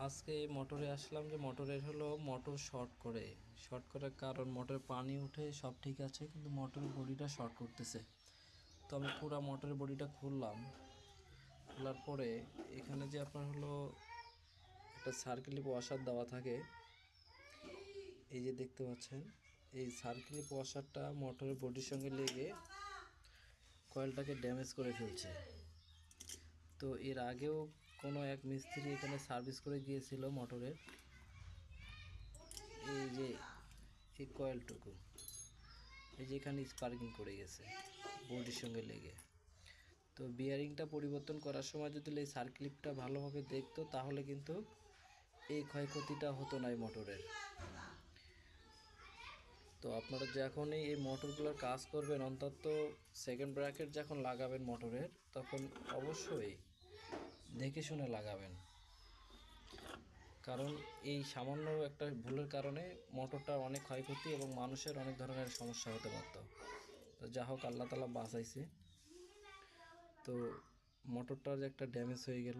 আজকে এই মোটরে আসলাম যে মোটরের হলো মোটর শর্ট করার কারণ মোটরে পানি উঠে সব ঠিক আছে, কিন্তু মোটরের বডিটা শর্ট করতেছে। তো আমি পুরো মোটরের বডিটা খুললাম। খোলার পরে এখানে যে আপনার হলো একটা সার্কেল ওয়াশার দেওয়া থাকে, এই যে দেখতে পাচ্ছেন, এই সার্কেল ওয়াশারটা মোটরের বডির সঙ্গে লেগে কয়েলটাকে ড্যামেজ করে ফেলছে। তো এর আগেও কোনো এক মিস্ত্রি এখানে সার্ভিস করে গিয়েছিল মোটরের, এই যে এই কয়েলটুকু এই যে এখানে স্পার্কিং করে গেছে বডির সঙ্গে লেগে। তো বিয়ারিংটা পরিবর্তন করার সময় যদি এই সার্কিটটা ভালোভাবে দেখতো তাহলে কিন্তু এই ক্ষয়ক্ষতিটা হতো না এই মোটরের। তো আপনারা যখনই এই মোটরগুলোর কাজ করবেন, অন্তত সেকেন্ড ব্র্যাকেট যখন লাগাবেন মোটরের, তখন অবশ্যই দেখে শুনে লাগাবেন, কারণ এই সামান্য একটা ভুলের কারণে মোটরটা অনেক ক্ষয়ক্ষতি এবং মানুষের অনেক ধরনের সমস্যা হতে পারত। তো যা হোক, আল্লাহ তাআলা বাঁচাইছে। তো মোটরটা যে একটা ড্যামেজ হয়ে গেল,